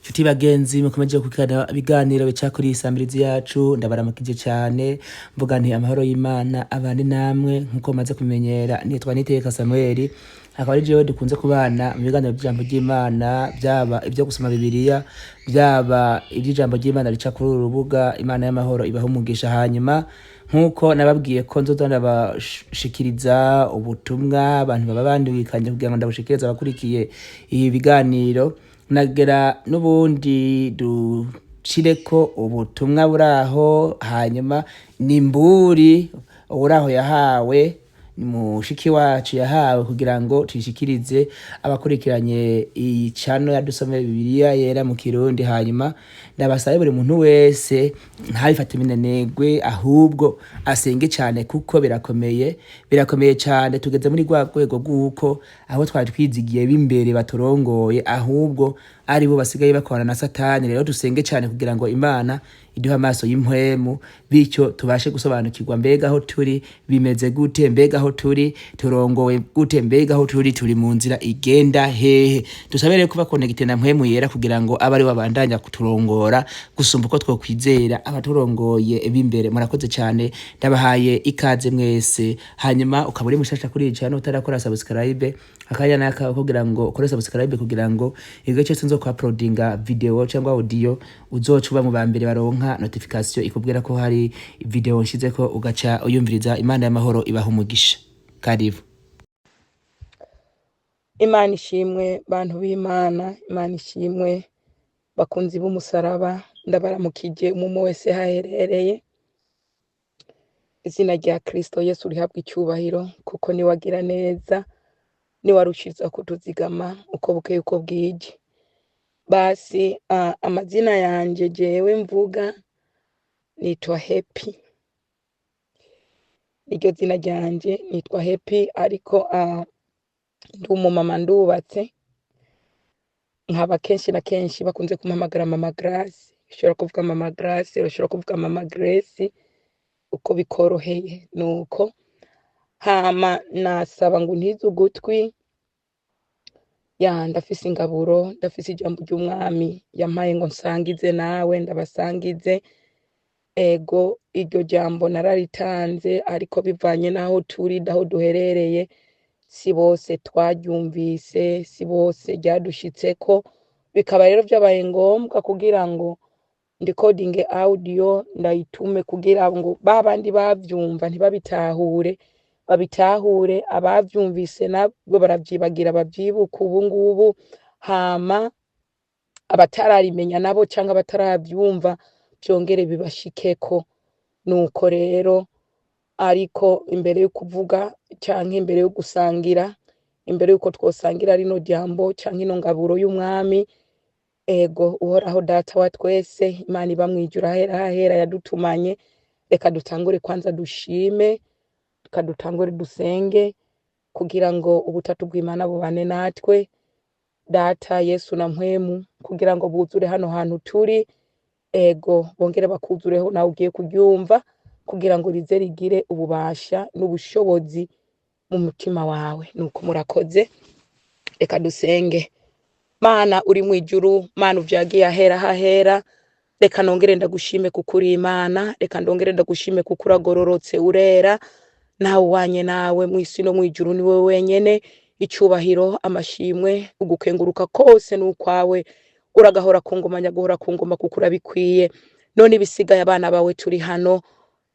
Nshuti bagenzi mukomeje kukana ibiganiro bica kuri isamirizi yacu ndabaramukije cyane mvuga nti amahoro y'Imana abandi namwe nkuko maze kumenyera nitwa Niteka Samuel akaba ari jewe dukunze kubana mu biganiro by'ijambo ry'Imana byaba ibyo gusoma Bibiliya byaba iby'ijambo ry'Imana rica kuri urubuga Imana y'amahoro ibaho umugisha hanyuma nkuko nababwiye ko nzoza ndabashikiriza ubutumwa abantu baba bandikanye kugira ngo ndabushikiriza abakurikiye ibi biganiro nagera nubundi dushireko ubutumwa buraho hanyuma nimburi uraho yahawe mushiki wacu yahawe kugira ngo tuyishikirize abakurikiranye icano yadusomeye Bibiliya yera mu Kirundi hanyuma ndabasabe buri muntu wese ntabifate iminenegwe ahubwo asenge cyane kuko birakomeye cyane tugeze muri rwa rwego rw'uko aho twari twizigiye b'imbere baturongoye ahubwo ari bo basigaye bakorana na Satani. Rero dusenge cyane kugira ngo Imana iduha amaso y'impwemu bityo tubashe gusobanukirwa mbega aho turi bimeze gute, mbega aho turi turongowe gute, mbega aho turi mu nzira igenda hehe. Dusabere kuba connected na mpwemu yera kugira ngo abari babandanya kuturongora gusumba uko twokwizera abaturongoye b'imbere. Murakoze cyane ndabahaye ikaze mwese hanyuma ukaba uri mushasha kuri icano utarakora subscribe akanya naka kugira ngo ukore subscribe kugira ngo igihe cyose nzo kwa uploadinga video cyangwa audio uzocuba mu bambere baronka notification ikubwira ko hari video nshize ko ugaca uyumviriza. Imana y'amahoro ibaho umugisha. Karibu. Imana ishimwe bantu b'Imana, Imana ishimwe bakunzi b'umusaraba, ndabaramukije umumo wese haherereye. Izina rya Kristo Yesu rihabwa icyubahiro kuko ni wagira neza ni warushiza kutuzigama uko bukeye uko bwije. Basi amazina yanje jewe mvuga nitwa Happy. Iryo zina ryanje nitwa Happy ariko ndi umumama ndubatse nkaba kenshi na kenshi bakunze kumpamagara Mama Grace. Ushobora kuvuga Mama Grace, ushobora kuvuga Mama Grace uko bikoroheye nuko hama nasaba ngo ntize ugutwi ndafise ingaburo, ndafise ijambo ry'umwami yampaye ngo nsangize nawe ndabasangize. Ego iryo jambo nararitanze ariko bivanye naho turi daho duherereye si bose twaryumvise, si bose ryadushitseko, bikaba rero byabaye ngombwa kugira ngo ndicoding audio ndayitume kugira ngo babandi bavyumva ntibabitahure babitahure, abavyumvise nabo baravyibagira bavyibuka ubu ngubu, hama abatararimenya nabo cyangwa bataravyumva byongere bibashikeko. Nuko rero ariko imbere yo kuvuga cyangwa imbere yo gusangira, imbere yuko twosangira rino jambo cyangwa ino ngaburo y'umwami, ego uhoraho data wa twese Imana ibamwijura hera yadutumanye, reka dutangure kwanza dushime tukadutangure dusenge kugira ngo ubutatu bw'Imana bubane natwe data Yesu na mpwemu kugira ngo buzure hano hantu turi. Ego bongere bakuzureho nawe ugiye kuryumva kugira ngo rize rigire ububasha n'ubushobozi mu mutima wawe. Nuko murakoze, reka dusenge. Mana uri mu ijuru, Mana uvyagiye ahera hahera, reka nongere ndagushime kukuri Imana, reka ndongere ndagushime kukuragororotse urera, nawe wanye nawe mu isi no mu ijuru ni wowe wenyene. Icubahiro amashimwe ugukenguruka kose n'ukwawe, uragahora kungomanya guhora kungoma kukura bikwiye. None ibisigaye abana bawe turi hano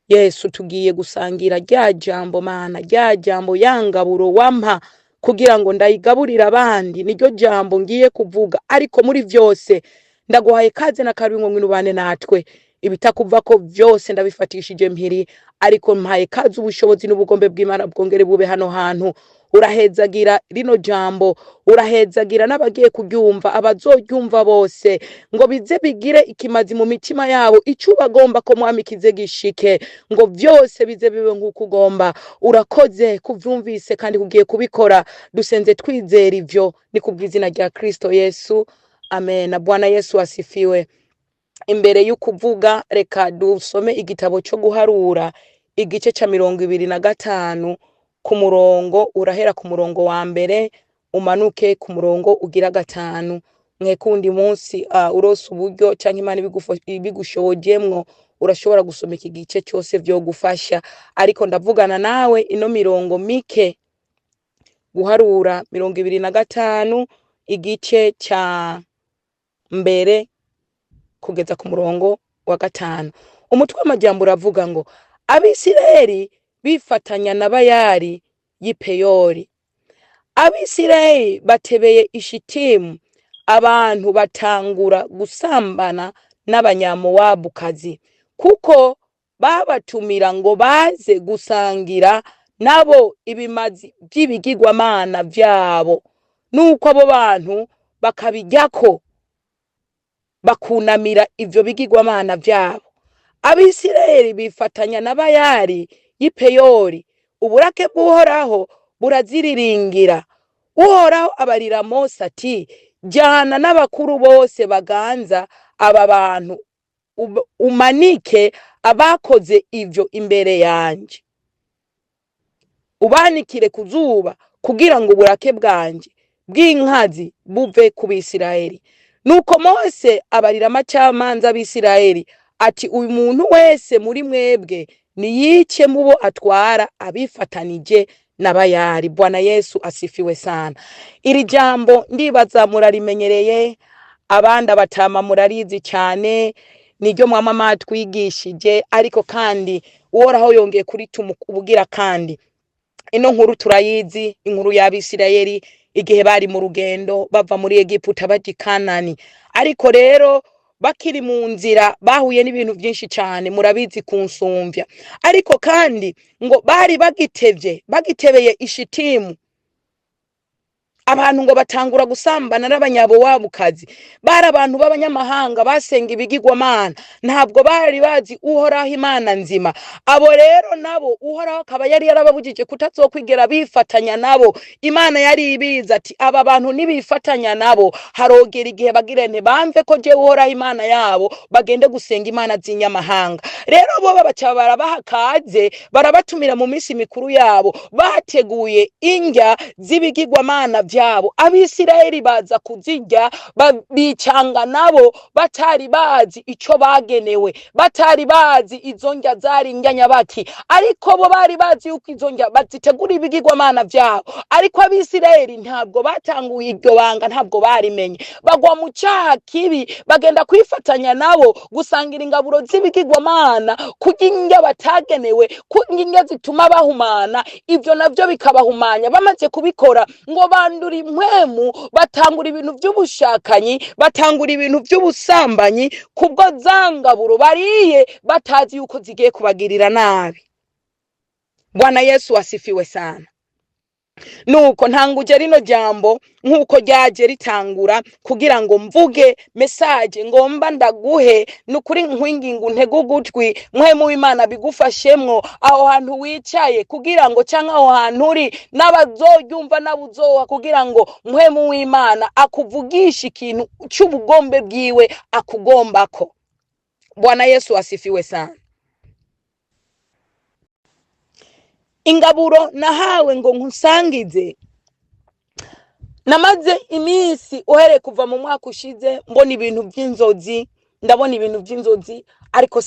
Yesu tugiye gusangira rya jambo Mana, rya jambo yangaburo wampa kugira ngo ndayigaburira abandi. Niryo jambo ngiye kuvuga ariko muri vyose ndaguhaye kaze na karibu ngo ubane natwe. Ibitakuva ko vyose ndabifatishije mpiri ariko mpaye kaze ubushobozi n'ubugombe bw'Imana bwongere bube hano hantu. Urahezagira rino jambo, urahezagira n'abagiye kuryumva, abazoryumva bose ngo bize bigire ikimazi mu mitima yabo, icyo bagomba ko mwami kize gishike, ngo vyose bize bibe nk'uko ugomba. Urakoze kuvyumvise kandi kugiye kubikora, dusenze twizera ivyo ni kubw'izina rya Kristo Yesu, amen. Bwana Yesu asifiwe. Imbere y'ukuvuga reka dusome igitabo cyo guharura igice ca 25 ku murongo urahera ku murongo wa mbere umanuke ku murongo ugira 5. mwekundi munsi urose uburyo canke Imana ibigushojemwo urashobora gusoma iki gice cyose vyo gufasha. Ariko ndavugana nawe ino mirongo mike guharura 25 igice ca mbere kugeza ku murongo wa 5. Umutwe w'amajambo uravuga ngo Abisirayeli bifatanya na Bayali y'i Peyori. Abisirayeli batebeye Ishitimu, abantu batangura gusambana n'abanyamowabukazi, kuko babatumira ngo baze gusangira nabo ibimazi by'ibigirwamana vyabo, nuko abo bantu bakabijyako bakunamira ivyo bigirwamana vyabo. Abisirayeli bifatanya na Bayali y'i Peyori, uburake bw'Uhoraho buraziriringira. Uhoraho abarira Mose ati, jana n'abakuru bose baganza aba bantu umanike abakoze ivyo imbere yanje, ubanikire ku zuba kugira ngo uburake bwanje bw'inkazi buve ku Bisirayeli. Nuko Mose abarira amacamanza Abisirayeli ati, uyu muntu wese muri mwebwe niyice mubo atwara abifatanije na Bayali. Bwana Yesu asifiwe sana. Iri jambo ndibaza murarimenyereye, abandi abatama murarizi cyane, niryo mwama matwigishije, ariko kandi Uhoraho yongeye kurituma ubugira kandi. Ino nkuru turayizi, inkuru y'Abisirayeli igihe bari mu rugendo bava muri Egiputa baja i Kanani. Ariko rero bakiri mu nzira bahuye n'ibintu byinshi cyane, murabizi kunsumvya. Ariko kandi ngo bari bagitebeye Ishitimu, abantu ngo batangura gusambana n'abanyamowabukazi. Bari abantu b'abanyamahanga basenga ibigirwamana, ntabwo bari bazi Uhoraho Imana nzima. Abo rero nabo Uhoraho akaba yari yarababujije kutazokwigera bifatanya nabo. Imana yari ibiza ati, aba bantu nibifatanya nabo harogera igihe bagirene bamve ko je Uhoraho Imana yabo, bagende gusenga imana z'inyamahanga. Rero bo babaca barabahakaze, barabatumira mu minsi mikuru yabo, bateguye indya z'ibigirwamana vyabo. Abisirayeli baza kuzirya, bicanga nabo batari bazi ico bagenewe, batari bazi izo ndya zari indya nyabaki. Ariko bo bari bazi yuko izo ndya bazitegura ibigirwamana vyabo. Ariko Abisirayeli ntabwo batanguye iryo banga, ntabwo barimenye, bagwa mu cyaha kibi, bagenda kwifatanya nabo gusangira ingaburo z'ibigirwamana, kurya indya batagenewe, kurya indya zituma bahumana. Ivyo navyo bikabahumanya. Bamaze kubikora ngo bandura impwemu, batangura ibintu by'ubushakanyi, batangura ibintu by'ubusambanyi, kubwo zangaburo bariye batazi yuko zigiye kubagirira nabi. Bwana Yesu asifiwe sana. Nuko ntanguje rino jambo nkuko ryaje ritangura, kugira ngo mvuge message ngomba ndaguhe, nukuri nkwinginga untege ugutwi, mpwemu w'Imana bigufashemwo aho hantu wicaye, kugira ngo canke aho hantu uri n'abazoyumva n'abuzoha, kugira ngo mpwemu w'Imana akuvugisha ikintu cy'ubugombe bwiwe akugombako. Bwana Yesu asifiwe sana. Ingaburo nahawe ngo nkusangize, namaze iminsi uhere kuva mu mwaka ushize mbona ibintu by'inzozi, ndabona ibintu by'inzozi, ariko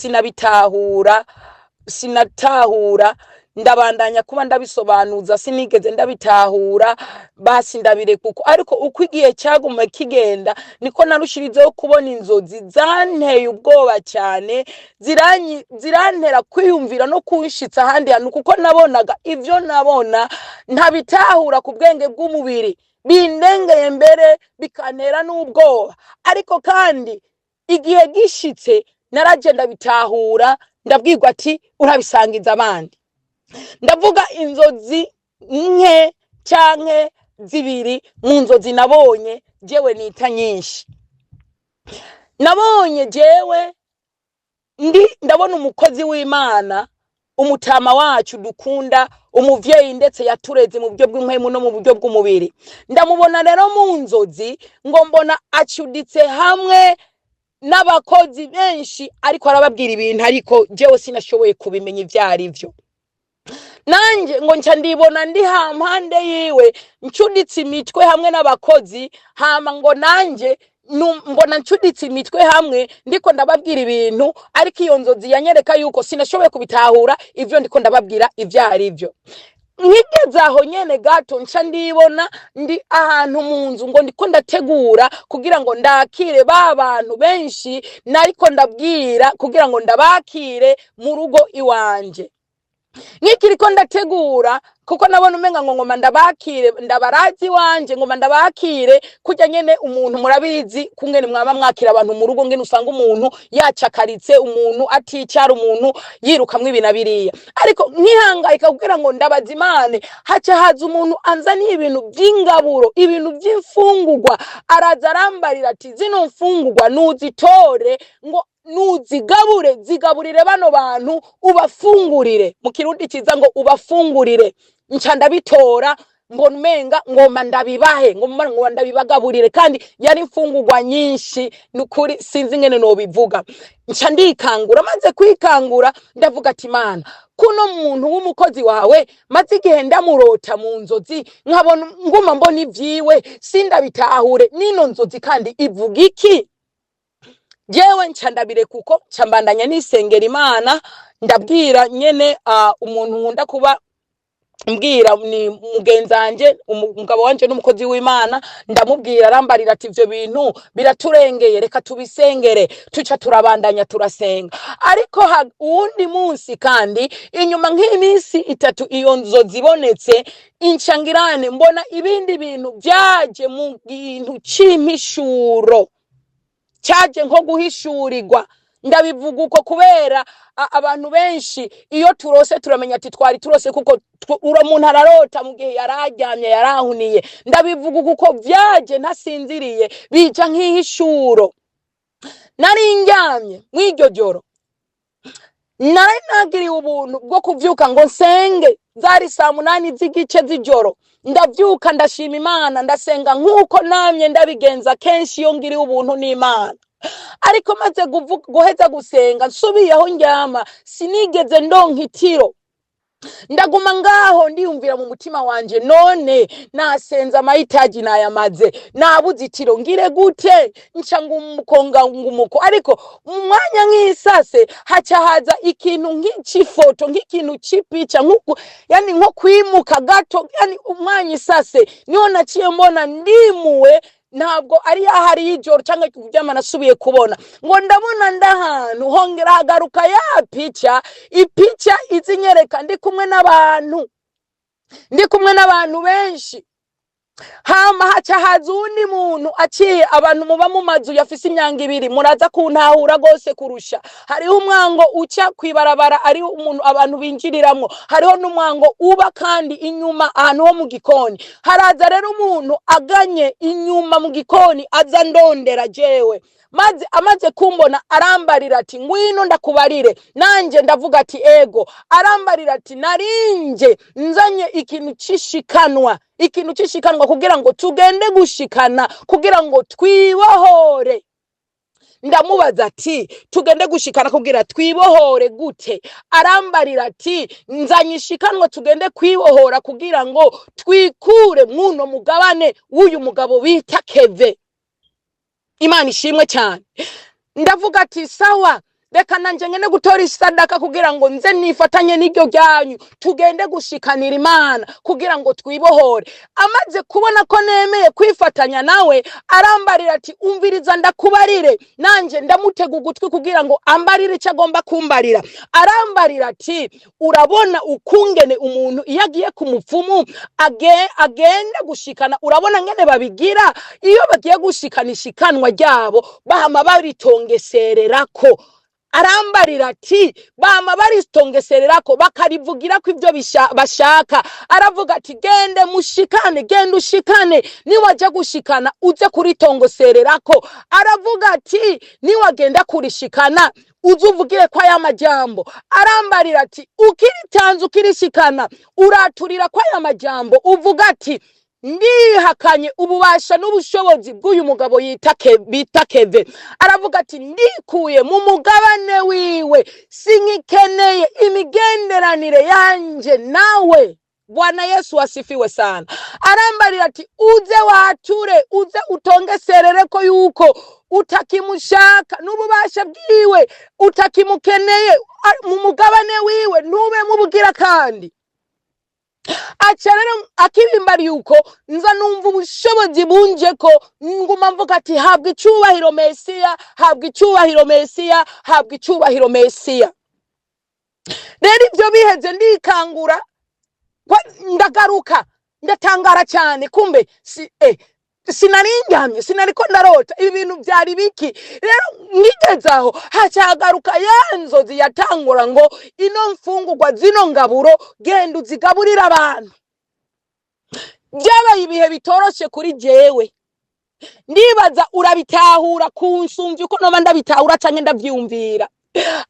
sinatahura, ndabandanya kuba ndabisobanuza, sinigeze ndabitahura, basi ndabire kuko. Ariko uko igihe cyaguma kigenda niko narushirizeho kubona inzozi zanteye ubwoba cyane, zirantera kwiyumvira no kunshitsa ahandi hantu, kuko nabonaga ivyo nabona ntabitahura ku bwenge bw'umubiri, bindengeye mbere bikantera n'ubwoba. Ariko kandi igihe gishitse naragenda bitahura, ndabwirwa ati urabisangiza abandi. Ndavuga inzozi nke canke zibiri mu nzozi nabonye jewe nita nyinshi. Nabonye jewe ndabona umukozi w'Imana, umutama wacu dukunda, umuvyeyi ndetse yatureze mu buryo bw'impwemu no mu buryo bw'umubiri. Ndamubona rero mu nzozi ngo mbona acuditse hamwe n'abakozi benshi, ariko arababwira ibintu, ariko jewe sinashoboye kubimenya ivyari vyo. Nanje ngo nca ndibona ndi hampande yiwe ncuditse imitwe hamwe n'abakozi, hama ngo nanje mbona ncuditse imitwe hamwe ndiko ndababwira ibintu, ariko iyo nzozi yanyereka yuko sinashoboye kubitahura ivyo ndiko ndababwira ivyo ari byo. Nkigeze aho nyene gato nca ndibona ndi ahantu mu nzu ngo ndiko ndategura kugira ngo ndakire ba bantu benshi nariko ndabwira kugira ngo ndabakire mu rugo iwanje. Nkikiriko ndategura kuko nabona umenga ngo ngoma ndabakire ndabarazi wanje ngoma ndabakire kujya nyene umuntu murabizi kungene mwaba mwakira abantu mu rugo ngene usanga umuntu yacakaritse, umuntu aticara, umuntu yirukamwe ibinabiriya. Ariko nkihangayika kugira ngo ndabazimane, haca haza umuntu anzaniye ibintu by'ingaburo, ibintu by'imfungurwa, araza arambarira ati zino mfungurwa nuzitore ngo nuzigabure, zigaburire bano bantu ubafungurire. Mu Kirundi ciza ngo ubafungurire. Nca ndabitora mbona umenga ngoma ndabibahe, ngoma ndabibagaburire, kandi yari imfungurwa nyinshi nukuri sinzi ngene no bivuga. Nca ndikangura, maze kwikangura ndavuga ati Mana, kuno muntu w'umukozi wawe maze igihe ndamurota mu nzozi nkabona nguma mbona ivyiwe sindabitahure, nino nzozi kandi ivuga iki? Jewe nca ndabire kuko cambandanya nisengera Imana, ndabwira nyene umuntu nkunda kuba mbwira ni mugenzanje, umugabo wanje n'umukozi w'Imana, ndamubwira arambarira ati ivyo bintu biraturengeye, reka tubisengere. Tuca turabandanya turasenga. Ariko uwundi munsi kandi inyuma nk'iminsi 3 iyo nzozi ibonetse, incangirane mbona ibindi bintu vyaje mu bintu c'impishuro, cyaje nko guhishurirwa. Ndabivuga uko kubera abantu benshi iyo turose turamenya ati twari turose, kuko umuntu ararota mu gihe yararyamye yarahuniye. Ndabivuga uko vyaje ntasinziriye, bija nk'ihishuro. Nari ndyamye mw'iryo joro, nari nagiriye ubuntu bwo kuvyuka ngo nsenge, zari 8 z'igice z'ijoro. Ndavyuka ndashima Imana, ndasenga nk'uko namye ndabigenza kenshi iyo ngiriye ubuntu n'Imana. Ariko maze guheza gusenga nsubiyeho ndyama, sinigeze ndonka itiro. Ndaguma ngaho ndiyumvira mu mutima wanje, none nasenza amahitaji nayamaze, nabuze itiro ngire gute? Nca ngumukonga ngumuko. Ariko umwanya nk'isase haca haza ikintu nk'ifoto, nk'ikintu c'ipica, yani nko kwimuka gato, yani umwanya isase niho naciye mbona ndimuwe. Ntabwo ari yahari y'ijoro cyangwa kuryama nasubiye kubona, ngo ndabona ndahantu hongera hagaruka ya pica, ipica izinyereka ndi kumwe n'abantu benshi. Hama haca haza undi muntu aciye, abantu muba mu mazu yafise imyango 2 muraza kuntahura gose kurusha. Hariho umwango uca kwibarabara ari umuntu abantu binjiriramwo, hariho n'umwango uba kandi inyuma ahantu ho mu gikoni. Haraza rero umuntu aganye inyuma mu gikoni aza ndondera jewe, maze amaze kumbona arambarira ati ngwino ndakubarire. Nanje ndavuga ati ego. Arambarira ati narinje nzanye ikintu cishikanwa, kugira ngo tugende gushikana, kugira ngo twibohore. Ndamubaza ati tugende gushikana kugira twibohore gute? Arambarira ati nzanye ishikanwa tugende kwibohora kugira ngo twikure muno mugabane w'uyu mugabo bita Keve. Imana ishimwe cyane. Ndavuga ati sawa, reka nanje ngene gutora isadaka kugira ngo nze nifatanye n'iryo ryanyu, tugende gushikanira Imana kugira ngo twibohore. Amaze kubona ko nemeye kwifatanya nawe, arambarira ati umviriza ndakubarire. Nanje ndamutega ugutwi kugira ngo ambarire icyo agomba kumbarira. Arambarira ati urabona ukungene umuntu iyo agiye ku mupfumu agenda gushikana, urabona ngene babigira iyo bagiye gushikana ishikanwa ryabo, bahama baritongesererako. Arambarira ati bama baritongesererako, bakarivugira ko ivyo bashaka. Aravuga ati gende mushikane, gende ushikane, niwaje gushikana uze kuritongosererako. Aravuga ati niwagenda kurishikana uzuvugire kwa ya majambo. Arambarira ati ukiritanze ukirishikana uraturira kwa ya majambo, uvuga ati ndihakanye ububasha n'ubushobozi bw'uyu mugabo bita Keve. Aravuga ati ndikuye mu mugabane wiwe, singikeneye imigenderanire yanje nawe. Bwana Yesu asifiwe sana. Arambarira ati uze wature, uze utongeserere ko yuko utakimushaka n'ububasha bwiwe, utakimukeneye mu mugabane wiwe, nube mubugira kandi. Aca rero akibimbara yuko nza numva ubushobozi bunje ko nguma mvuga ati habwa icubahiro Mesiya, habwa icubahiro Mesiya, habwa icubahiro Mesiya. Rero ibyo biheze ndikangura, ndagaruka ndatangara cyane, kumbe sinarindyamye, sinariko ndarota, ibi bintu byari biki. Rero ngigezaho hacagaruka ya nzozi yatangura ngo ino mfungurwa zino ngaburo genda uzigaburira abantu. Byabaye ibihe bitoroshe kuri jewe, ndibaza urabitahura kunsumvye uko noba ndabitahura canke ndavyumvira,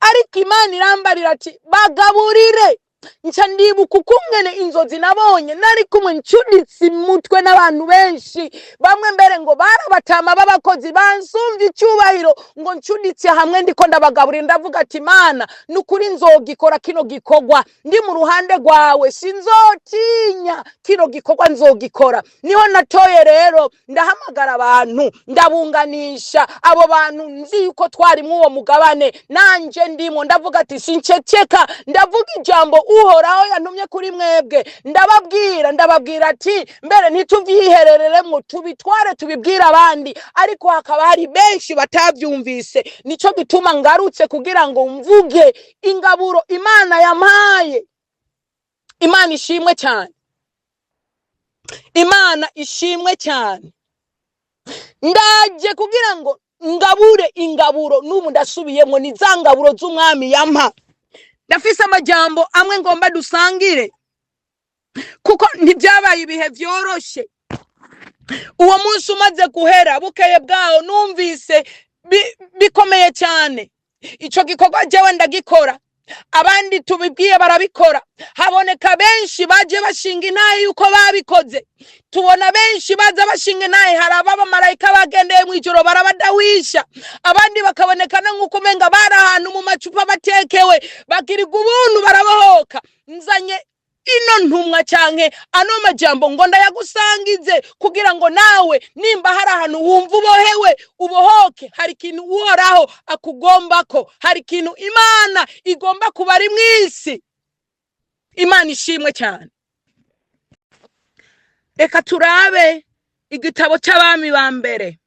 ariko Imana irambarira ati bagaburire. Nca ndibuka ukungene inzozi nabonye nari kumwe ncuditse mutwe n'abantu benshi, bamwe mbere ngo barabatama b'abakozi bansumvye icubahiro, ngo ncuditse hamwe ndiko ndabagaburira. Ndavuga ati Mana nukuri nzogikora kino gikorwa, ndi mu ruhande rwawe, sinzotinya, kino gikorwa nzogikora. Niho natoye rero ndahamagara abantu, ndabunganisha abo bantu nzi yuko twari mw'uwo mugabane nanje ndimo. Ndavuga ati sinceceka, ndavuga ijambo Uhoraho yantumye kuri mwebwe, ndababwira ati mbere ntituvyiherereremwo, tubitware tubibwira abandi, ariko hakaba hari benshi batavyumvise. Nico gituma ngarutse kugira ngo mvuge ingaburo Imana yampaye. Imana ishimwe cyane, Imana ishimwe cyane. Ndaje kugira ngo ngabure ingaburo, n'ubu ndasubiyemwo ni za ngaburo z'umwami yampa. Ndafise amajambo amwe ngomba dusangire, kuko ntibyabaye ibihe vyoroshe. Uwo munsi umaze guhera, bukeye bwaho numvise bikomeye cyane. Ico gikorwa jewe ndagikora, abandi tubibwiye barabikora. Haboneka benshi baje bashinga intahe yuko babikoze. Tubona benshi baza bashinga intahe, hari abamarayika bagendeye mw'ijoro barabadawisha, abandi bakaboneka nk'uko umenga bari ahantu mu macupa batekewe, bagirirwa ubuntu barabohoka. Nzanye ino ntumwa canke ano majambo ngo ndayagusangize kugira ngo nawe nimba hari ahantu wumva ubohewe ubohoke. Hari ikintu Uhoraho akugombako, hari ikintu Imana igomba kuba ari mw'isi. Imana ishimwe cyane. Reka turabe igitabo cy'abami ba mbere,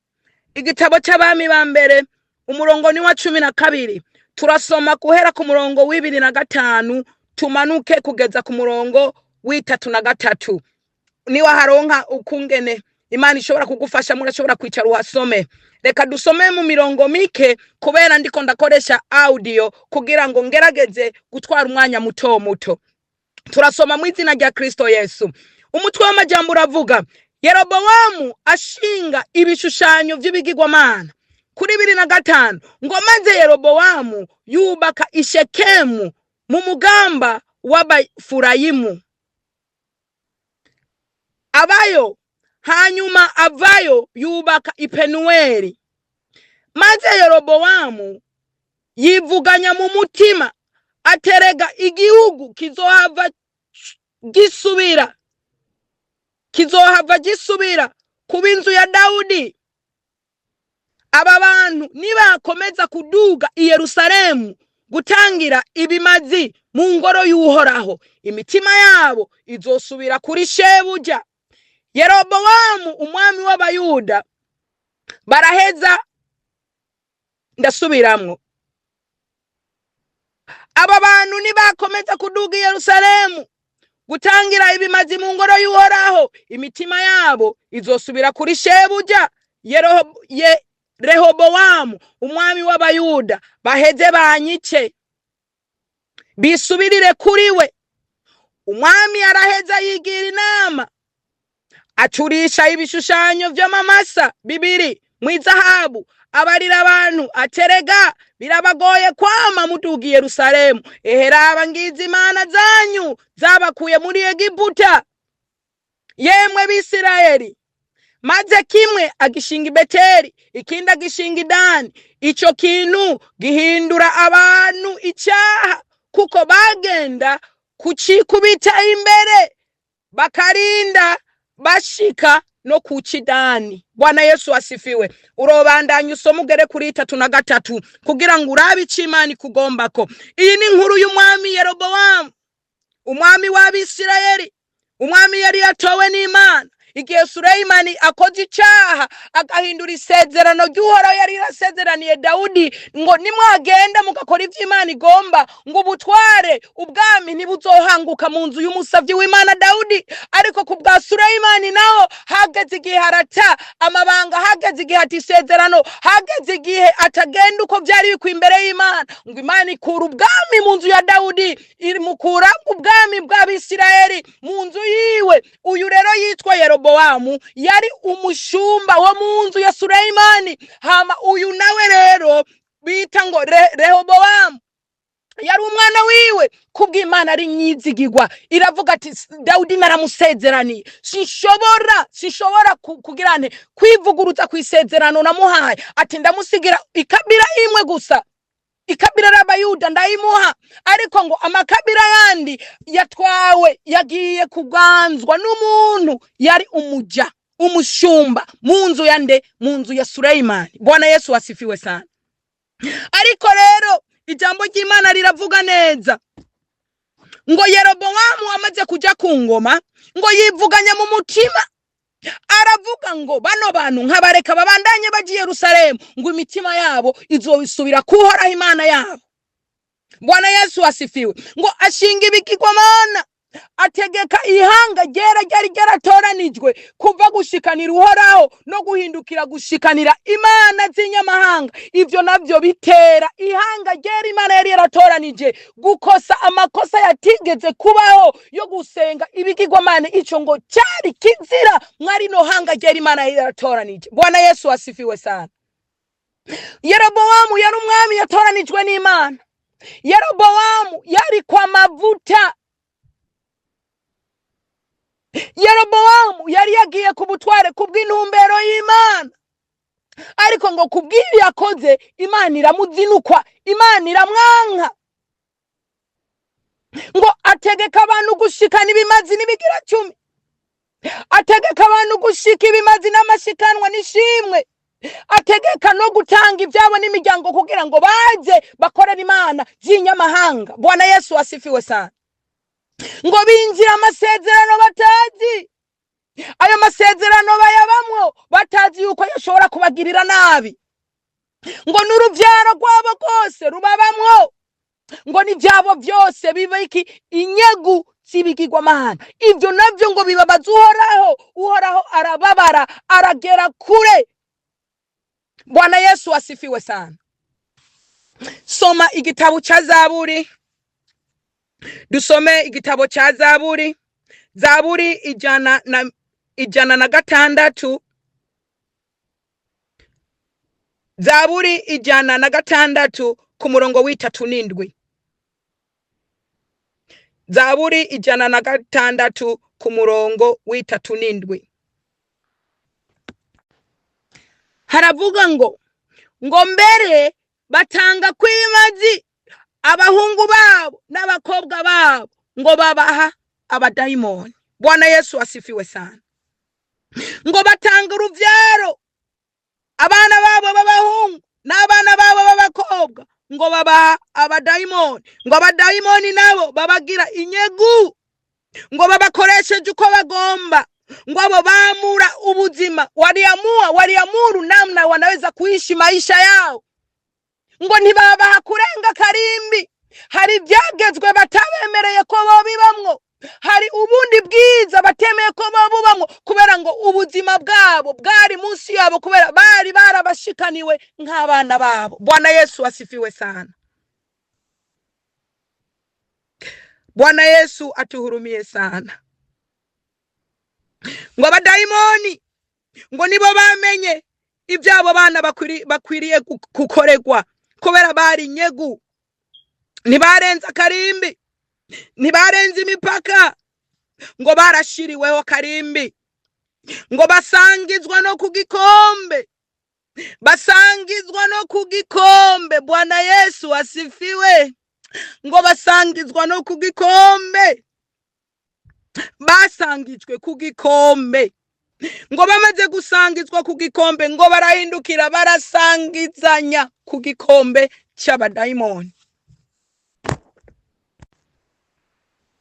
igitabo cy'abami ba mbere umurongo ni wa 12. Turasoma guhera ku murongo w'2 tumanuke kugeza ku murongo w'3. Niwa haronka ukungene Imana ishobora kugufasha, murashobora kwicara uhasome. Reka dusome mu mirongo mike kubera ndiko ndakoresha audio kugira ngo ngerageze gutwara umwanya muto muto. Turasoma mu izina rya Kristo Yesu. Umutwe w'amajambo uravuga Yerobowamu ashinga ibishushanyo vy'ibigirwamana. Kuri 25 ngo maze Yerobowamu yubaka Ishekemu mu mugamba w'Abafurayimu, abayo hanyuma avayo yubaka Ipenuweli. Maze Yerobowamu yivuganya mu mutima aterega igihugu kizohava gisubira kuba inzu ya Dawudi. Aba bantu nibakomeza kuduga i Yerusalemu gutangira ibimazi mu ngoro y'Uhoraho, imitima yabo izosubira kuri shebuja. Yerobowamu umwami w'Abayuda baraheza, ndasubiramwo, aba bantu nibakomeza kuduga i Yerusalemu gutangira ibimazi mu ngoro y'Uhoraho, imitima yabo izosubira kuri shebuja Rehobowamu umwami w'Abayuda, baheze banyice bisubirire kuri we. Umwami araheza yigira inama, acurisha ibishushanyo vy'amamasa 2 mw'izahabu, abarira abantu aterega birabagoye kwama muduga i Yerusalemu. Eheraba ngizi imana zanyu zabakuye muri Egiputa, yemwe Bisirayeli. Maze kimwe agishinga i Beteli, ikindi agishinga i Dani. Ico kintu gihindura abantu icyaha, kuko bagenda kucikubita imbere bakarinda bashika no ku Kidani. Bwana Yesu asifiwe. Urobandanya usoma ugere kuri 3 kugira ngo urabe icyo Imana ikugombako. Iyi ni inkuru y'umwami Yerobowamu, umwami w'Abisirayeli, umwami yari yatowe n'Imana igihe Suleyimani akoze icyaha agahindura isezerano ry'Uhoraho yari yarasezeraniye Dawudi ngo nimwagenda mugakora ivyo Imana igomba ngo ubutware ubwami ntibuzohanguka mu nzu y'umusavyi w'Imana Dawudi. Ariko ku bwa Suleyimani naho hageze igihe harata amabanga, hageze igihe ati isezerano, hageze igihe atagenda uko byari bikwi imbere y'Imana, ngo Imana ikura ubwami mu nzu ya Dawudi, imukura ubwami bw'Abisirayeli mu nzu yiwe. Uyu rero yitwa Yerobowamu yari umushumba wo mu nzu ya Suleyimani. Hama uyu nawe rero bita ngo Rehobowamu yari umwana wiwe. Kubw'Imana ari nyizigirwa, iravuga ati Dawudi naramusezeraniye, sinshobora kugirane kwivuguruza ku isezerano namuhaye, ati ndamusigira ikabira imwe gusa, ikabira y'Abayuda ndayimuha. Ariko ngo amakabira yandi yatwawe yagiye kuganzwa n'umuntu yari umuja, umushumba mu nzu yande, mu nzu ya Suleyimani. Bwana Yesu asifiwe sana. Ariko rero ijambo ry'Imana riravuga neza ngo Yerobowamu amaze kuja ku ngoma ngo yivuganya mu mutima, aravuga ngo bano bantu nkabareka babandanye bagiye Yerusalemu ngo imitima yabo izobisubira kuhoraho Imana yabo. Bwana Yesu asifiwe. Ngo ashinga ibigirwamana, ategeka ihanga ryera ryari ryaratoranijwe kuva gushikanira Uhoraho no guhindukira gushikanira imana z'inyamahanga. Ivyo navyo bitera ihanga ryera Imana yari yaratoranije gukosa amakosa yatigeze kubaho yo gusenga ibigirwamana. Ico ngo cyari kizira mwari no hanga ryera Imana yari yaratoranije. Bwana Yesu asifiwe sana. Yerobowamu yari umwami yatoranijwe n'Imana. Yerobowamu yari kwa mavuta. Yerobowamu yari yagiye ku butware kubw'intumbero y'Imana, ariko ngo kubw'ibi yakoze Imana iramuzinukwa, Imana iramwanka. Ngo ategeka abantu gushikana ibimazi n'ibigira 10, ategeka abantu gushika ibimazi n'amashikanwa n'ishimwe, ategeka no gutanga ibyabo n'imiryango kugira ngo baje bakorera Imana z'inyamahanga. Bwana Yesu asifiwe sana. Ngo binjira amasezerano batazi, ayo masezerano bayabamwo batazi yuko yashobora kubagirira nabi. Ngo n'uruvyaro rwabo rwose rubabamwo, ngo n'ibyabo byose bibiki inyegu z'ibigirwamana. Ivyo navyo ngo bibabaza Uhoraho, Uhoraho arababara, aragera kure. Bwana Yesu asifiwe sana. Soma igitabo cha Zaburi. Dusome igitabo cha Zaburi. Zaburi 106. Zaburi 106 ku murongo w'37. Zaburi 106 ku murongo w'37. Haravuga ngo mbere batanga kwimazi abahungu babo n'abakobwa babo ngo babaha abadayimoni. Bwana Yesu asifiwe sana. Ngo batanga uruvyaro abana babo b'abahungu n'abana babo b'abakobwa ngo babaha abadayimoni, ngo abadayimoni nabo babagira inyegu, ngo babakoresheje uko bagomba, ngo abo baamura ubuzima, waliamuru namna wanaweza kuishi maisha yao, ngo ntibabaha kurenga karimbi. Hari byagezwe batabemereye ko bobibamwo, hari ubundi bwiza batemeye ko bobubamwo, kubera ngo ubuzima bwabo bwari munsi yabo, kubera bari barabashikaniwe nk'abana babo. Bwana Yesu asifiwe sana. Bwana Yesu atuhurumie sana. Ngo abadayimoni ngo nibo bamenye ibyabo bana bakwiriye gukoregwa, kubera bari nyegu, ntibarenza karimbi, ntibarenza imipaka, ngo barashiriweho karimbi, ngo basangizwa no kugikombe, basangizwa no kugikombe. Bwana Yesu asifiwe. Ngo basangizwa no kugikombe. basangijwe ku gikombe, ngo bamaze gusangizwa ku gikombe ngo barahindukira barasangizanya ku gikombe cy'abadayimoni.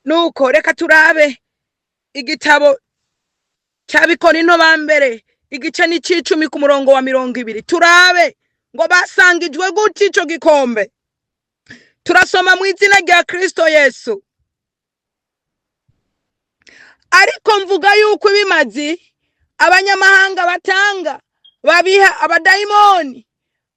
Nuko reka turabe igitabo cya Bikorinto ba mbere igice ni c'icumi ku murongo wa 20, turabe ngo basangijwe gute ico gikombe. Turasoma mu izina rya Kristo Yesu. Ariko mvuga yuko ibimazi abanyamahanga batanga babiha abadayimoni,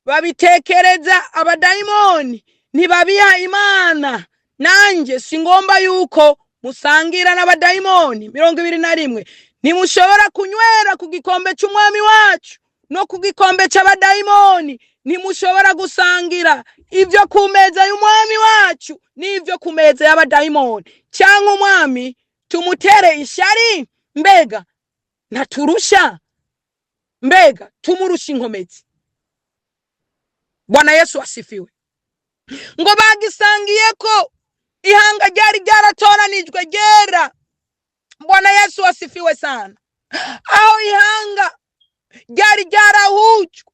babitekereza abadayimoni, ntibabiha Imana. Nanje singomba yuko musangira n'abadayimoni. 21, ntimushobora kunywera ku gikombe cy'umwami wacu no ku gikombe cy'abadayimoni. Ntimushobora gusangira ibyo ku meza y'umwami wacu n'ibyo ku meza y'abadayimoni, cyangwa umwami tumutere ishari, mbega naturusha, mbega tumurusha inkomezi. Bwana Yesu asifiwe. Ngo bagisangiye ko ihanga ryari ryaratoranijwe ryera. Bwana Yesu asifiwe sana. Aho ihanga ryari ryarahujwe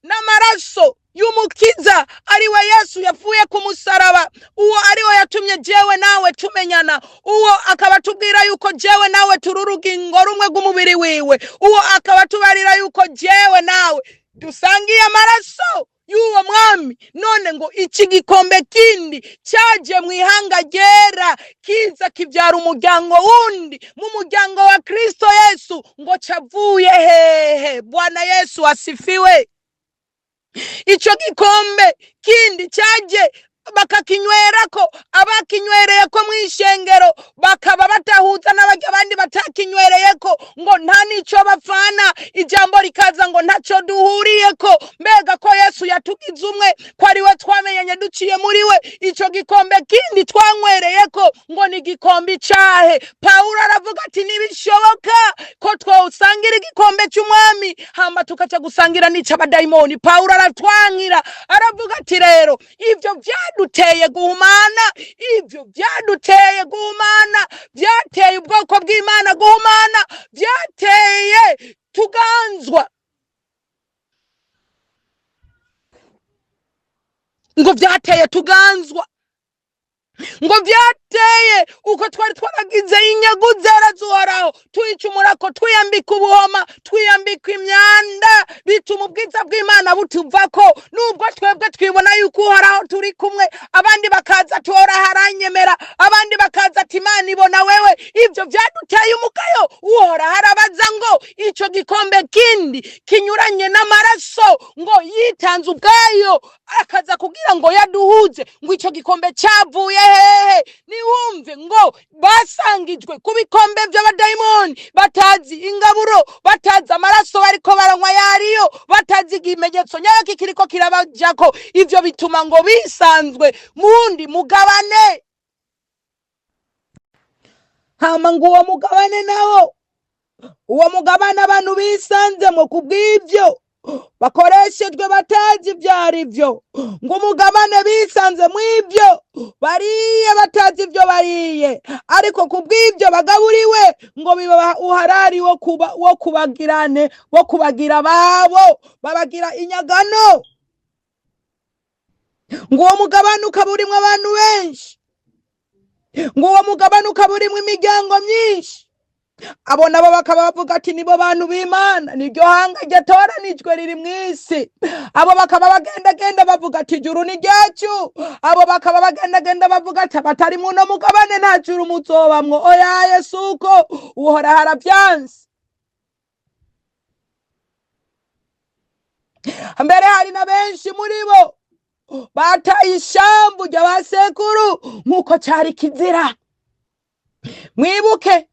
n'amaraso y'umukiza ari we Yesu yapfuye ku musaraba. Uwo ari we yatumye jewe nawe tumenyana. Uwo akaba tubwira yuko jewe nawe turi urugingo rumwe rw'umubiri wiwe. Uwo akaba tubarira yuko jewe nawe dusangiye amaraso y'uwo mwami. None ngo iki gikombe kindi cyaje mu ihanga ryera kiza kibyara umuryango wundi, mu muryango wa Kristo Yesu, ngo cavuye hehe. Bwana Yesu asifiwe. Ico gikombe kindi cyaje bakakinywerako, abakinywereyeko mw'ishengero bakaba batahuza n'abandi batakinywereyeko, ngo nta nico bapfana. Ijambo rikaza ngo ntaco duhuriyeko. Mbega ko Yesu yatugize umwe, ko ari we twamenyanye duciye muri we. Ico gikombe kindi twanywereyeko ngo ni gikombe cahe. Paulo aravuga ati nibishoboka ko twusangira igikombe cy'umwami hamba tukaca gusangira n'ic'abadayimoni. Paulo aratwankira aravuga ati rero ivyo byaduteye guhumana, ivyo byaduteye guhumana, byateye ubwoko bw'Imana guhumana, byateye tuganzwa, ngo byateye tuganzwa, ngo byateye uko twari twaragize inyagu zera zuhoraho, twicumurako, twiyambika ubuhoma, twiyambika imyanda, bituma ubwiza bw'Imana butuvako. Nubwo twebwe twibona yuko uhoraho turi kumwe, abandi bakaza tora haranyemera, abandi bakaza ati Imana ibona wewe. Ivyo byaduteye umugayo. Uhoraho arabaza ngo ico gikombe kindi kinyuranye n'amaraso, ngo yitanze ubwayo akaza kugira ngo yaduhuze, ngo ico gikombe cyavuye hehe. Niwumve ngo basangijwe ku bikombe by'abadayimoni, batazi ingaburo, batazi amaraso bariko baranywa yariyo, batazi ikimenyetso nyayo kikiriko kirabajako. Ivyo bituma ngo bisanzwe mundi mugabane. Hama ngo uwo mugabane nawo, uwo mugabane abantu bisanzemo kubw'ivyo bakoreshejwe batazi ivyari vyo, ngo umugabane bisanze mw'ivyo bariye batazi ivyo bariye, ariko kubw'ivyo bagaburiwe ngo biba uharari wo kubagirane, wo kubagira babo, babagira inyagano. Ngo uwo mugabane ukaba urimwo abantu benshi, ngo uwo mugabane ukaba urimwo imiryango myinshi. Abo nabo bakaba bavuga ati nibo bantu b'Imana, niryo hanga ryatoranijwe riri mw'isi. Abo bakaba bagendagenda bavuga ati ijuru ni ryacu. Abo bakaba bagendagenda bavuga ati abatari muno mugabane nta juru muzobamwo. Oya Yesu uko uhoraho aravyanse. Mbere hari na benshi muri bo bataye ishambu ry'abasekuru nk'uko cyari kizira. Mwibuke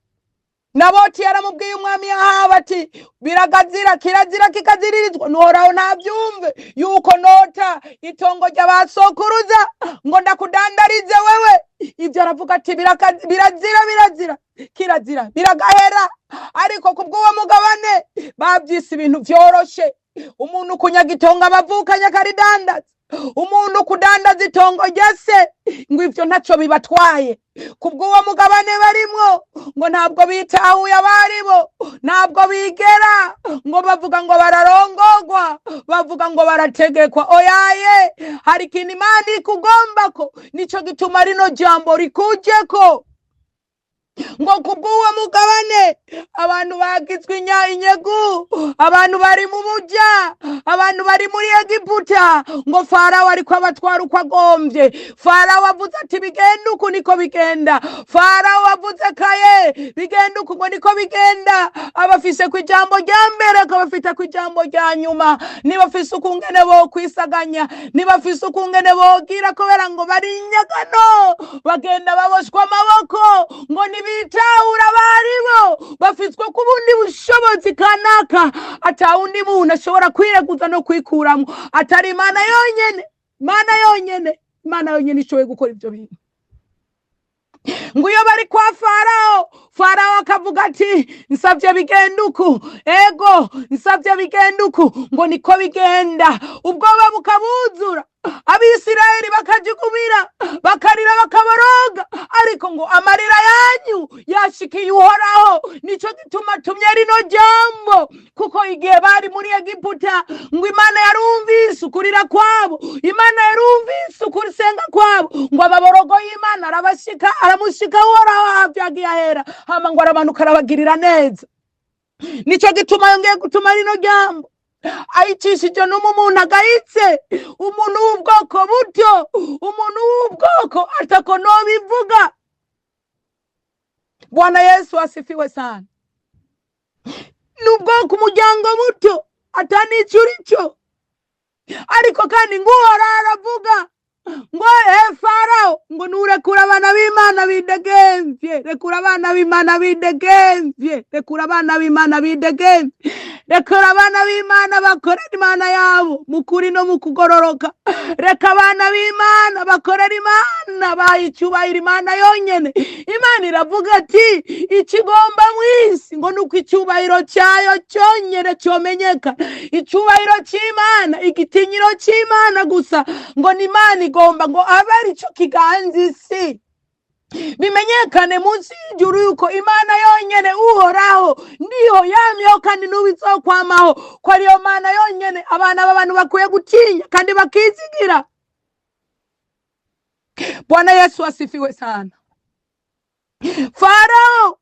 Naboti yaramubwiye umwami Ahabu ati biragazira, kirazira kikaziririzwa. Nuhoraho ntabyumve yuko nota itongo ry'abasokuruza ngo ndakudandarize wewe. Ibyo aravuga ati birazira, kirazira biragahera. Ariko kubw'uwo mugabane babyise ibintu vyoroshe. Umuntu kunyaga itongo abavukanye akaridandaza, umuntu kudandaza itongo rya se ngo ivyo ntaco bibatwaye, kubw'uwo mugabane barimwo ngo ntabwo bitahuye abaribo, ntabwo bigera ngo bavuga ngo bararongorwa, bavuga ngo barategekwa. Oyaye, hari ikintu Imana ikugombako, nico gituma rino jambo rikujeko ngo kubw'uwo mugabane abantu bagizwe inyegu, abantu bari mu buja, abantu bari muri Egiputa, ngo Farawo ariko abatwara uko agomvye. Farawo avuze ati bigenda uku niko bigenda, Farawo avuze kaye bigenda uku ngo niko bigenda. Abafise ku ijambo rya mbere akabafita ku ijambo rya nyuma, nibafise ukungene bo kwisaganya, nibafise ukungene bogira kubera ngo bari inyagano, bagenda baboshwa amaboko ngo bitahura baribo bafitswe ku bundi bushobozi kanaka atawundi muntu ashobora kwireguza no kwikuramwo atari Imana yonyene. Imana yonyene ishoboye gukora ivyo bintu. Ngo iyo bari kwa Farawo akavuga ati nsavye bigenda uku, ego nsavye bigenda uku, ngo niko bigenda. Ubwoba bukabuzura, Abisirayeli bakajugumira, bakarira bakaboroga, ariko ngo amarira yanyu yashikiye Uhoraho. Nico gituma tumye rino jambo, kuko igihe bari muri Egiputa ngo Imana yarumvise ukurira kwabo, Imana yarumvise ukusenga kwabo, ngo ababorogo y'Imana aramushika Uhoraho hafi yagiye ahera, hama ngo arabanuka arabagirira neza. Nico gituma yongeye gutuma rino jambo ayicishije no mu muntu agayitse, umuntu w'ubwoko buto, umuntu w'ubwoko atako no bivuga. Bwana Yesu asifiwe sana. N'ubwoko umuryango muto atanicurico, ariko kandi nguhora aravuga ngo Farawo ngo nurekura abana b'Imana bidegemvye, rekura abana b'Imana bidegemvye, rekura abana b'Imana bidegemvye, rekura abana b'Imana bakorera Imana yabo mukuri no mukugororoka, reka abana b'Imana bakorera Imana bayicubahira Imana yonyene. Imana iravuga ati ikigomba mwisi ngo nuko icubahiro cyayo cyonyene cyomenyeka, icubahiro cy'Imana, igitinyiro cy'Imana gusa, ngo ni Imana igomba ngo abe arico kiganza isi, bimenyekane munsi y'ijuru yuko Imana yonyene Uhoraho ndiho yamyeho kandi n'ubizokwamaho, ko ariyo Mana yonyene abana b'abantu bakwiye gutinya kandi bakizigira. Bwana Yesu asifiwe sana. Farawo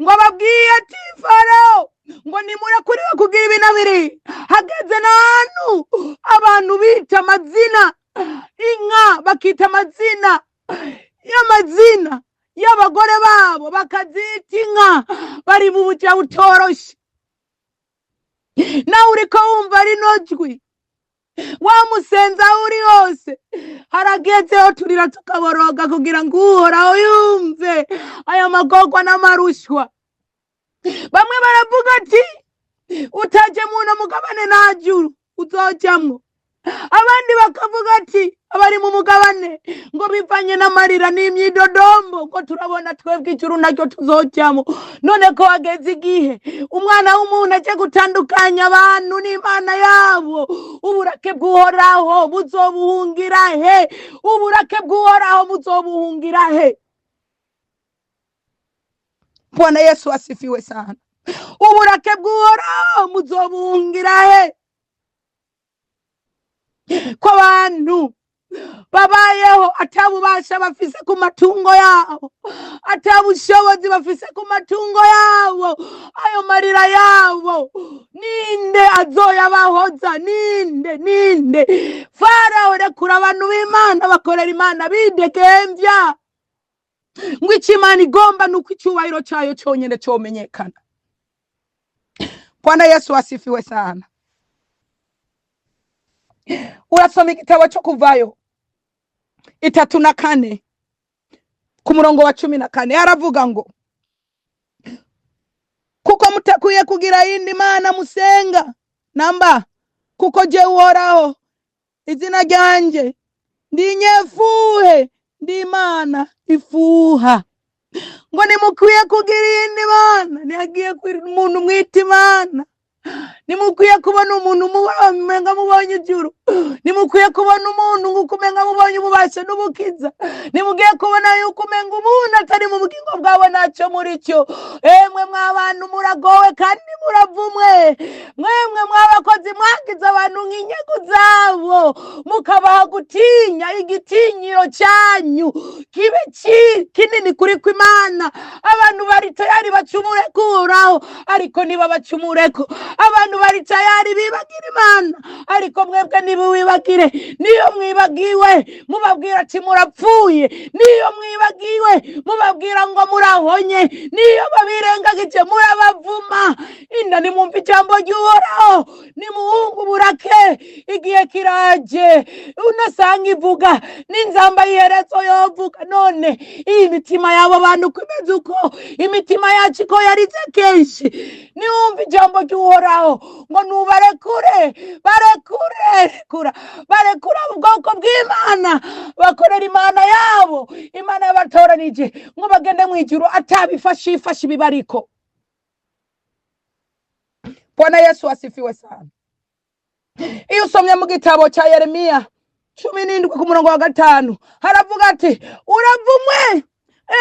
ngo ababwiye ati Farawo ngo nimurekuriwe kugira ibintu bibiri. Hageze n'ahantu abantu bita amazina inka, bakita amazina y'amazina y'abagore babo bakazita inka, bari mu buja butoroshe. Nawe uriko wumva rino jwi, wamusenza uri hose, haragezeho turira tukaboroga kugira ngo Uhoraho yumve aya magorwa n'amarushwa. Bamwe baravuga ati utaje muno mugabane nta juru uzojamwo, abandi bakavuga ati abari mu mugabane ngo bivanye n'amarira n'imyidodombo ngo turabona twebwe ijuru naryo tuzojamwo. None ko hageze igihe umwana w'umuntu aje gutandukanya abantu n'Imana yabo, uburake bw'Uhoraho buzobuhungira he? Uburake bw'Uhoraho buzobuhungira he? Bwana Yesu asifiwe sana. Uburake bw'Uhoraho buzobuhungira he? Ko abantu babayeho atabubasha bafise ku matungo yabo, atabushobozi bafise ku matungo yabo, ayo marira yabo ninde azoyabahoza? Ninde? Farawo rekura abantu b'Imana bakorera Imana bidegemvya, ngo Imana igomba nuko icubahiro cyayo cyonyene cyomenyekana. Bwana Yesu asifiwe sana. Urasoma igitabo cyo Kuvayo 3:4 ku murongo wa 14, aravuga ngo kuko mutakwiye kugira yindi mana musenga namba, kuko je Uhoraho izina ryanje ndi nyefuhe, ndi Imana ifuha. Ngo nimukwiye kugira yindi mana, ntihagiye umuntu mwita Imana, nimukwiye kubona umuntu mumenga mubonye ijuru, nimukwiye kubona umuntu nguko umenga mubonye ububasha n'ubukiza, nimugiye kubona yuko umenga umuntu atari mu bugingo bwawe ntacyo muri cyo. Emwe mw'abantu muragowe kandi muravumwe, mwemwe mw'abakozi mwagize abantu nk'inyego zabo, mukabaha gutinya igitinyiro cyanyu kibe kinini kuri kw'Imana. Abantu bari tayari bacumure kuraho, ariko niba bacumureko. Abantu bari tayari bibagira Imana, ariko mwebwe ntibiwibagire. Niyo mwibagiwe mubabwira ati murapfuye, niyo mwibagiwe mubabwira ngo murahonye, niyo babirengagije murabavuma. Inda nimwumva ijambo ry'Uhoraho, nimuhungu burake, igihe kiraje unasanga ivuga n'inzamba y'iherezo yovuga. None iyi mitima y'abo bantu kumeze uko, imitima yacu ko yarize kenshi, niwumva ijambo ry'Uhoraho ngo nubarekure, barekura ubwoko bw'Imana, bakorera Imana yabo, Imana yabatoranije ngo bagende mu ijuru atabifashe bibariko. Bwana Yesu asifiwe sana. Iyo usomye mu gitabo cya Yeremiya 17 ku murongo wa 5 haravuga ati uravumwe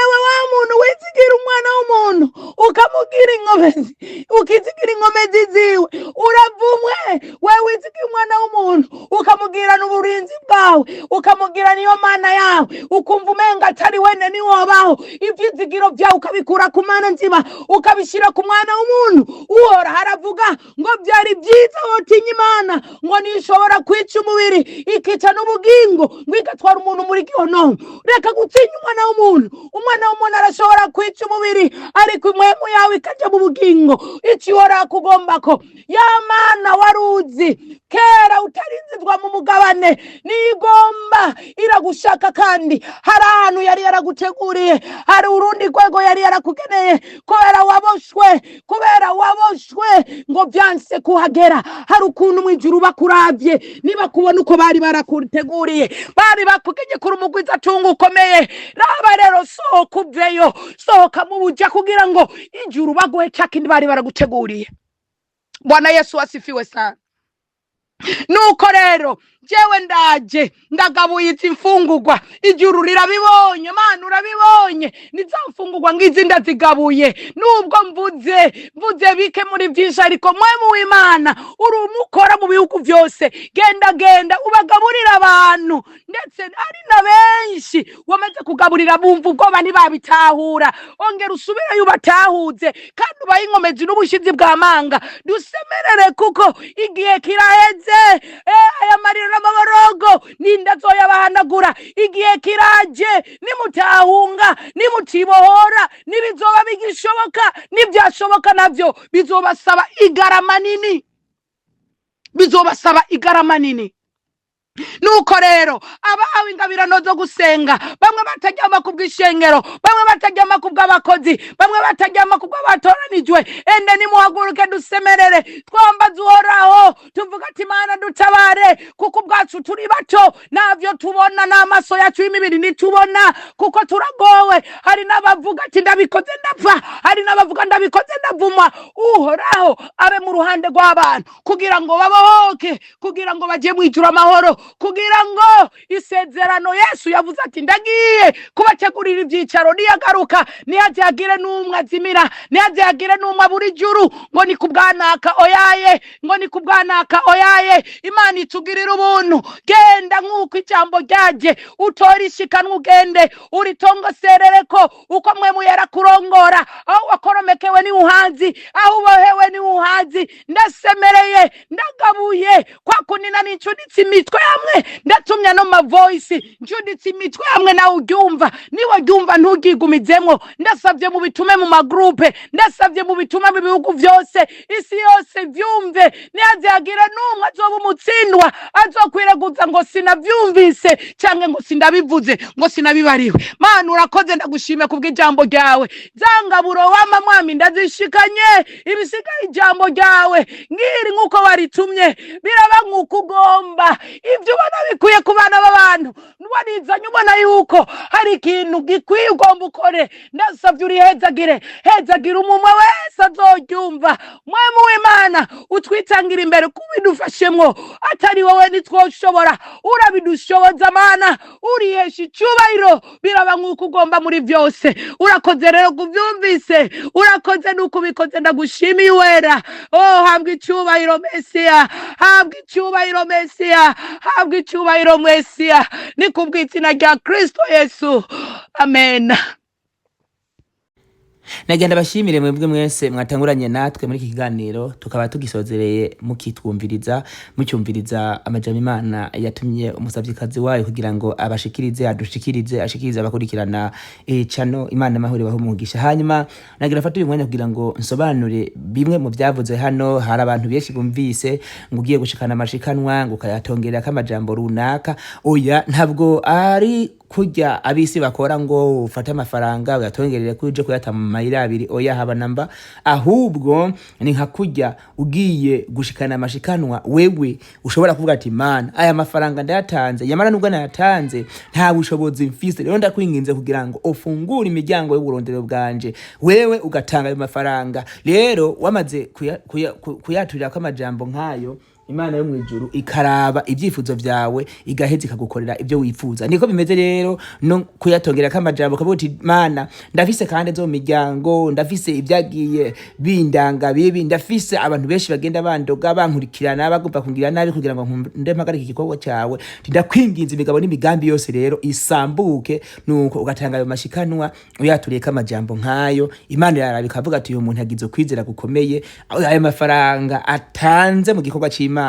ewe wa muntu wizigira umwana w'umuntu ukamugira inkomezi, ukizigira inkomezi ziwe. Uravumwe we wizigira umwana w'umuntu ukamugira n'uburinzi bwawe, ukamugira niyo Mana yawe, ukumva umenga atari wene ni wobaho. Ivyizigiro vyawe ukabikura ku Mana nzima ukabishira ku mwana w'umuntu. Uhora haravuga ngo byari byiza wotinya Imana, ngo nishobora kwica umubiri ikica n'ubugingo, ngo igatwara umuntu muri gihonomo. Reka gutinya umwana w'umuntu. Umwana w'umuntu arashobora kwica umubiri, ariko impwemu yawe ikaja mu bugingo. Iki uhora kugombako ya Mana waruzi kera utarinzizwa mu mugabane, nigomba iragushaka kandi hari ahantu yari yaraguteguriye, hari urundi rwego yari yarakugeneye. Kubera waboshwe ngo byanse kuhagera, hari ukuntu mu ijuru bakuravye niba kubona uko bari barakuteguriye, bari bakugenye kuri umugwiza tunga ukomeye. Raba rero sohoka uveyo, sohoka mu buja kugira ngo ijuru baguhe cakindi bari baraguteguriye. Bwana Yesu asifiwe sana. Nuko rero jewe ndaje ndagabuye imfungurwa, ijuru rirabibonye, Mana urabibonye, nizamfungurwa ngizi ndazigabuye. Nubwo mvuze bike muri byinshi, ariko mwemu w'Imana urumukora mu bihugu byose. Genda ubagaburira abantu, ndetse ari na benshi wamaze kugaburira bumva ubwoba ntibabitahura. Ongera usubire ubatahuze kandi ubaye inkomezi n'ubushizi bwa manga. Dusemerere kuko igihe kiraheze. Aya marira n'amaborogo ninda zoya bahanagura. Igihe kiraje, nimutahunga, nimutibohora, nibizoba bigishoboka, nibyashoboka navyo bizobasaba igarama nini. Nuko rero abahawe ingabirano zo gusenga, bamwe bataryama ku bw'ishengero, bamwe bataryama ku bw'abakozi, bamwe bataryama ku bw'abatoranijwe. Ende nimuhaguruke dusemerere, twambaze Uhoraho, tuvuga ati Mana dutabare, kuko ubwacu turi bato, navyo tubona n'amaso yacu y'imibiri nitubona, kuko turagowe. Hari n'abavuga ati ndabikoze ndapfa, hari n'abavuga ndabikoze ndavuma. Uhoraho abe mu ruhande rw'abantu kugira ngo babohoke, kugira ngo baje mu ijuru amahoro, kugira ngo isezerano Yesu yavuze ati ndagiye kubategurira ibyicaro niyagaruka ntihagire n'umwe azimira, ntihagire n'umwe abura ijuru ngo ni kubwanaka oyaye. Imana itugirira ubuntu. Genda nk'uko ijambo ryaje, utora ishikanwa ugende uritongoserere ko uko mwemu yarakurongora. Aho wakoromekewe ni uhazi, aho ubohewe ni uhazi. Ndasemereye, ndagabuye kwa kunina n'incuditsi imitwe hamwe, ndatumya no ma voice ncuditsi imitwe hamwe nawe uryumva. Niwe uryumva ntugigumizemwo. Ndasavye mu bitume mu magroupe, ndasavye mu bitume mu bihugu byose, isi yose vyumve. Ntihagire n'umwe azoba umutsindwa azokwireguza ngo sinavyumvise canke ngo sindabivuze ngo sinabibariwe. Mana urakoze, ndagushime kubw'ijambo ryawe. Zangaburo wama mwami ndazishikanye, ibisigaye ijambo ryawe ngiri nkuko waritumye biraba nkuko ugomba. Ibyo ubona bikwiye ku bana b'abantu warizanye ubona yuko hari ikintu gikwiye ugomba ukore, ndasavye urihezagire, hezagira umunwa wese azoryumva. Mwemu w'Imana utwitangira imbere kubidufashemwo, atari wowe ntitwoshobora, urabidushoboza Mana, urihesha icubahiro, biraba nk'uko ugomba muri vyose. Urakoze rero kuvyumvise, urakoze nuko ubikoze, ndagushimiye wera. Habwa icubahiro Mesiya, habwa icubahiro Mesiya, habwa icubahiro Mesiya, ni kubw'izina rya Kristo Yesu, amen. Nagenda bashimire mwebwe mwese mwatanguranye natwe muri iki kiganiro, tukaba tugisozereye mukitwumviriza, mucyumviriza amajambo Imana yatumye umusavyikazi wayo kugira ngo abashikirize, adushikirize, ashikirize abakurikirana channel Imana amahoro baho umugisha. Hanyuma nagira fata uyu mwanya kugira ngo nsobanure bimwe mu byavuze hano. Hari abantu benshi bumvise ngo ugiye gushikana amashikanwa ngo kayatongerera kamajambo runaka. Oya, ntabwo ari kujya abisi bakora ngo ufate amafaranga uyatongerere kuje kuyata mu mayira abiri. Oya, haba namba, ahubwo ni nka kujya ugiye gushikana amashikanwa, wewe ushobora kuvuga ati Mana, aya mafaranga ndayatanze, yamara nubwo nayatanze nta bushobozi mfise, rero ndakwinginze kugira ngo ufungure imiryango y'uburondero bwanje, wewe ugatanga ayo mafaranga. Rero wamaze kuyaturira kamajambo nkayo, Imana yo mwijuru ikaraba ibyifuzo vyawe, igaheza ikagukorera ibyo wifuza. Niko bimeze rero no kuyatongera kamajambo, kavuga uti Mana, ndafise kandi zo miryango, ndafise ibyagiye bindanga bibi, ndafise abantu benshi bagenda bandoga bankurikirana bagomba kungira nabi kugira ngo ndemagarike igikorwa cyawe, ndakwinginze imigabo n'imigambi yose rero isambuke, nuko ugatanga ayo mashikanwa uyaturiye kamajambo nkayo. Imana yaraba ikavuga ati uyu muntu agize kwizera gukomeye, ayo mafaranga atanze mu gikorwa cy'Imana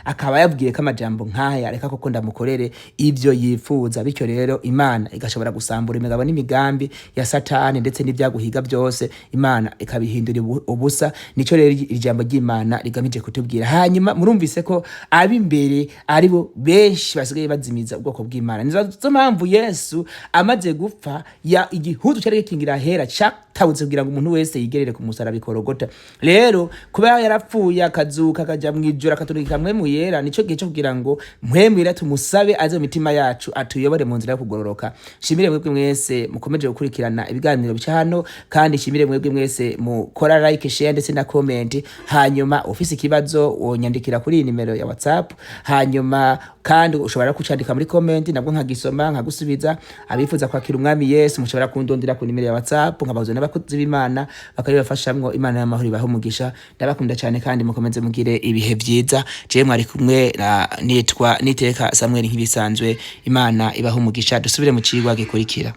akaba yabwiye kamajambo nkaya, reka koko ndamukorere ibyo yifuza. Bityo rero Imana igashobora gusambura imigabo n'imigambi ya Satani ndetse n'ibyaguhiga byose, Imana ikabihindura ubusa. Nico rero ijambo ry'Imana rigamije kutubwira. Hanyuma murumvise ko abimbere aribo benshi basigaye bazimiza ubwoko bw'Imana. Nizo mpamvu Yesu amaze gupfa ya igihudu cyari gikingira hera cyatawuze kugira ngo umuntu wese yigerere ku musaraba ikorogota. Rero kuba yarapfuye akazuka akaja mwijura akaturika mpwemu yera, nico gihe cyo kugira ngo mpwemu yera tumusabe aze mu mitima yacu atuyobore mu nzira yo kugororoka. Shimire mwebwe mwese mukomeje gukurikirana ibiganiro bica hano, kandi shimire mwebwe mwese mukora like, share ndetse na comment. Hanyuma ufise ikibazo wonyandikira kuri nimero ya WhatsApp, hanyuma kandi ushobora kucandika muri comment nabwo nkagisoma nkagusubiza. Abifuza kwakira umwami Yesu mushobora kundondera ku nimero ya WhatsApp, nkabazo n'abakozi b'Imana bakabibafashamwo. Imana y'amahoro ibaho umugisha, ndabakunda cyane kandi mukomeze mugire ibihe byiza. Je mwari kumwe nitwa Niteka Samuel nk'ibisanzwe. Imana ibaho umugisha, dusubire mu cigwa gikurikira.